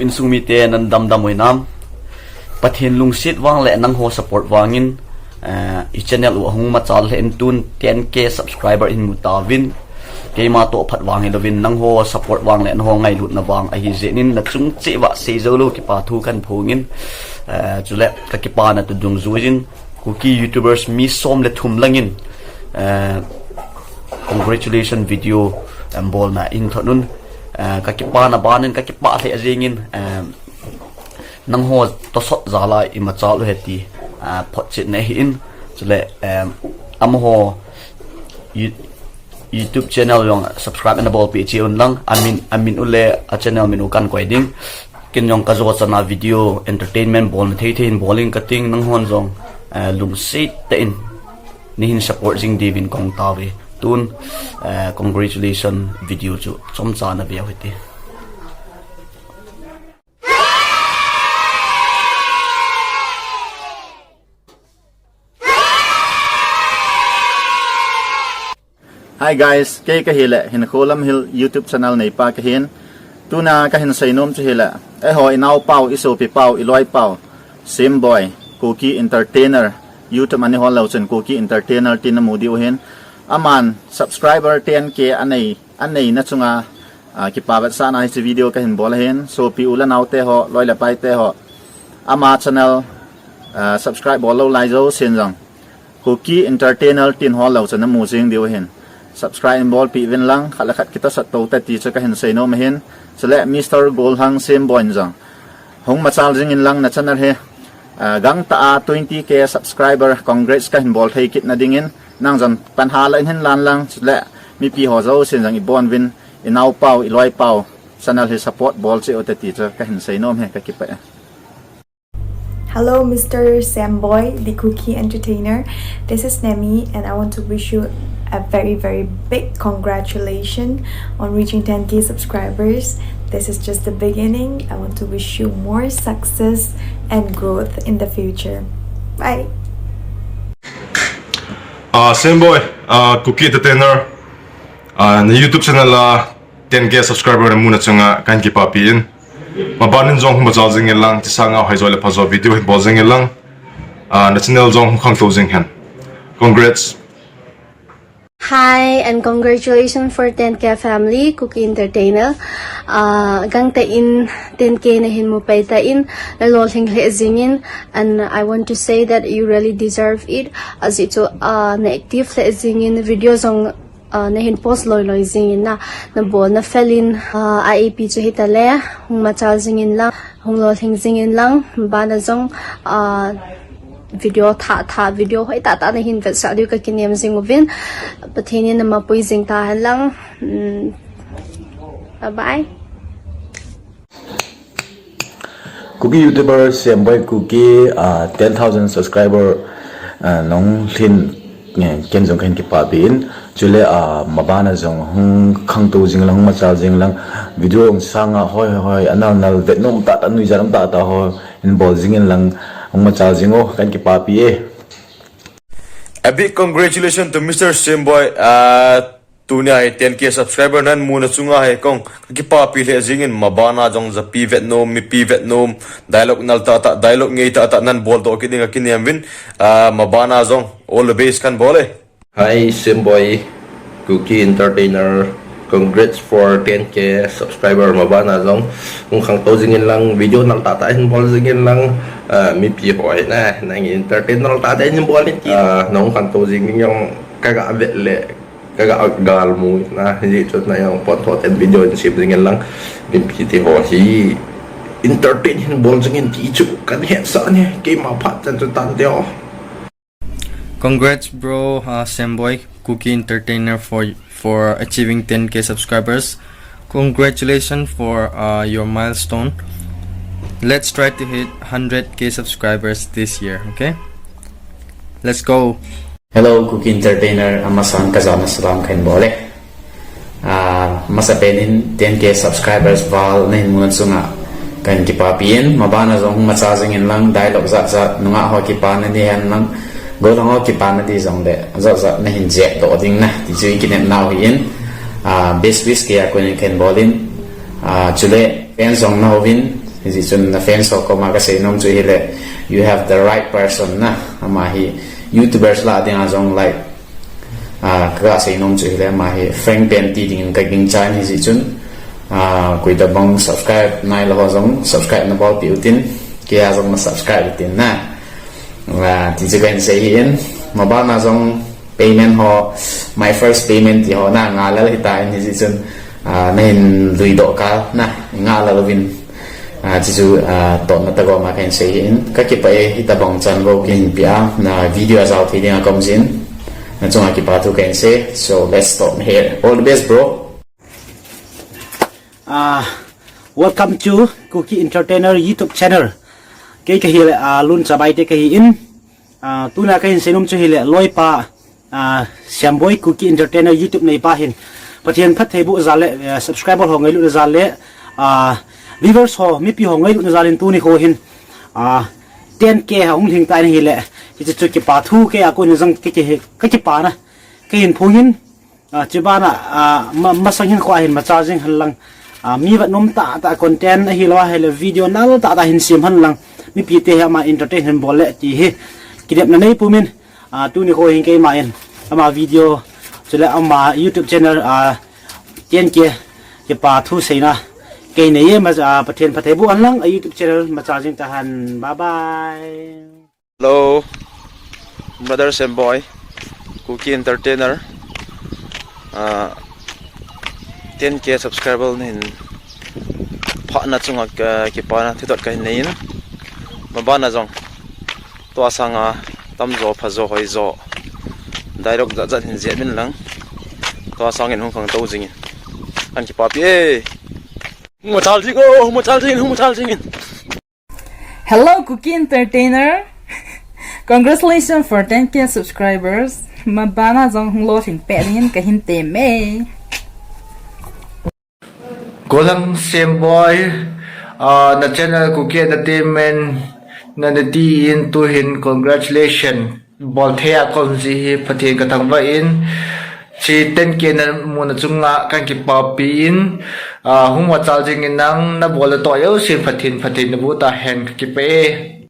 Insung mite nan dam moi nam Pathen lungsit wang le nang ho support wangin I channel u hung ma chal hen tun 10k subscriber in mutawin ke ma to phat wang lovin nang ho support wang le ho Ngailutna wang a hi zenin na chung che wa se joulou Kipathu kan phongin chuleh Kakipa na tu dung zuin Kuki YouTubers mi som le thum langin congratulations video bol na in thonun Kakipa na banin Kakipa le azingin nang ho to sot jal'a I ma chal heti phot chit na hin chuleh am ho YouTube channel yung subscribe and naboh page yun lang amin ule a channel minu kan koiding kin yung kazo sa na video entertainment bol na thei bowling kating nang hon jong lung sit tain nihin support jing divin kong tawi tun congratulations video chu chomcha na biaw hiti. Hi guys, kay kahila hinakulam hil YouTube channel na ipa kahin tuna kahin sa inom hila ho inaw pau iso pi pau iloy pau same boy Kuki entertainer YouTube ani holaw chen Kuki entertainer tinamudi uhin aman subscriber 10k anay na chunga kipabat sana hi video kahin bolahin so pi ulan autte ho loy la pai te ho ama channel subscribe bolo laizo sinjang Kuki entertainer tin holaw chen mu jing diuhin subscribe bol pi vin lang khalakat kita sa to ta ti cha kahin sei no mahin sele Mr. Golhang sim boin jang hong machal jing in lang na channel he gang ta 20k subscriber congrats kahin bol thei kit na dingin nang jan panhala in hin lan lang sele mi pi ho zo sin jang I bon vin inaw pau iloi pau channel he support bol che o ta ti cha kahin sei no he Kakipa. Hello, Mr. Samboy, the Kuki entertainer. This is Nemi, and I want to wish you a very big congratulations on reaching 10k subscribers. This is just the beginning. I want to wish you more success and growth in the future. Bye. Samboy, Kuki entertainer. Na YouTube channel 10k subscriber na muna Chung'a kan kipapiin. Mabanin Jong machal jing lang tisanga haizole phazo video bol jing lang na channel Jong khang closing han. Congrats. Hi and congratulations for 10k family Kuki entertainer. Gang ta in 10k na hin mo pay ta in na lol hing le zingin, and I want to say that you really deserve it as ito na active le zingin videos on na hin post loy zingin na bol na felin IAP chu hitale hung machal zingin lang hung lol hing zingin lang ba na jong video tha video hoi ta na hin vet sa du ka kiniam zing movin Pathen na mapui zing ta lang. Bye. Kuki YouTuber Samboy Kuki 10,000 subscriber nong lhin ken jong kan kipapin chuleh mabana jong hung khang to jing lang machal jing lang video ong sanga hoi anal vet nom ta nui jaram ta ho in bol jing lang hung machal jingo kan kipapi A big congratulations to Mr. Samboy tunia 10k subscriber nan muna Chung'a he kong kipapi le jingin mabana jong za pi Vietnam mi pi Vietnam dialogue nal ta dialogue ngei ta nan bol to kiding kiniam win mabana jong all the base kan bole. Hi Samboy Kuki entertainer, congrats for 10k subscriber mabana jong kung khang to jingin lang video nang tatain bol jingin lang mi pi hoi na nang entertainer tatain bol ni nong khang to jingin yung kaga vet le kaga gal mu na hindi chot na yung pot video ni sip jingin lang mi pi ti ho hi entertainer bol jingin ti chu kan he sa ni ke ma phat chan tan teo. Congrats bro, Samboy Kuki entertainer for achieving 10k subscribers. Congratulations for your milestone. Let's try to hit 100k subscribers this year, okay? Let's go. Hello Kuki entertainer, amasan kazana salam kain bole. Masapenin 10k subscribers val na muna Chung'a kan kipapin mabana jong machazing lang dialogue za nunga ho kipan ni han lang go lang ho kipan di jong de za na hin je to ding na ti chui kinem now hin best wish kaya ko ni kan bolin chuleh pen jong na win hizi chun na fans ho ko ma ka sei nom chu hi le you have the right person na ama hi YouTubers la ding azong like ka sei nom chu hi le ma hi frank pen ti ding ka ging chan hizi chun kui da bang subscribe nai lo zong subscribe na ba pi utin ke azong na subscribe tin na và thì kan sei in ma ba na zong payment ho my first payment ti ho na nga la hi ta in hizi chun nên lùi độ cả na ngã là lovin chỉ chú tổn nó go mà cái xây in các cái bài hita bong chan go kinh bia na video sao thì đang công diễn na chung cái Kipathu cái xây so let's stop here all the best bro. Welcome to Kuki Entertainer YouTube channel. Cái hi là luôn sabai te cái in tu na cái xây nôm cho hi là loi pa xem boy Kuki Entertainer YouTube này pa hin Pathen phatthei bu jal'a subscriber ho ngailu jal'a viewers ho mi pi ho ngailu jalin tu ni ho hin 10k hong thing tai hi le chi chu Kipathu ke a ko ni jang ke kipa na ke hin phungin chibana ma sang hin khwa hin ma charging han lang mi va nom ta content hi lo hele video nal ta hin sim han lang mi pi te ma entertain han bol le ti hi kidep na nei pumin tu ni ho hin ke ma en ama video chule ama YouTube channel 10k Kipathu seina ke nei ma Pathen phatthei bu an lang YouTube channel ma charging ta han bye bye. Hello brother Semboy Kuki Entertainer 10k subscriber nin pha na chunga kipa na thidot kai nein maba na jong to sanga tamzo phazo hoi zo dialogue za hin je min lang to sangin hung khang to jing an kipa pi mo chal jing. Hello Kuki Entertainer. Congratulations for 10k subscribers. Mabana jong lo thing pe rin kahin te me. Kolang Semboy na channel Kuki Entertainment na nati in tuhin congratulations bol thea kon si Pathen ka thangwa in si 10k na muna chunga kan kipa pin humwa charging in nang na bol to yo si Pathen na buta hen kipe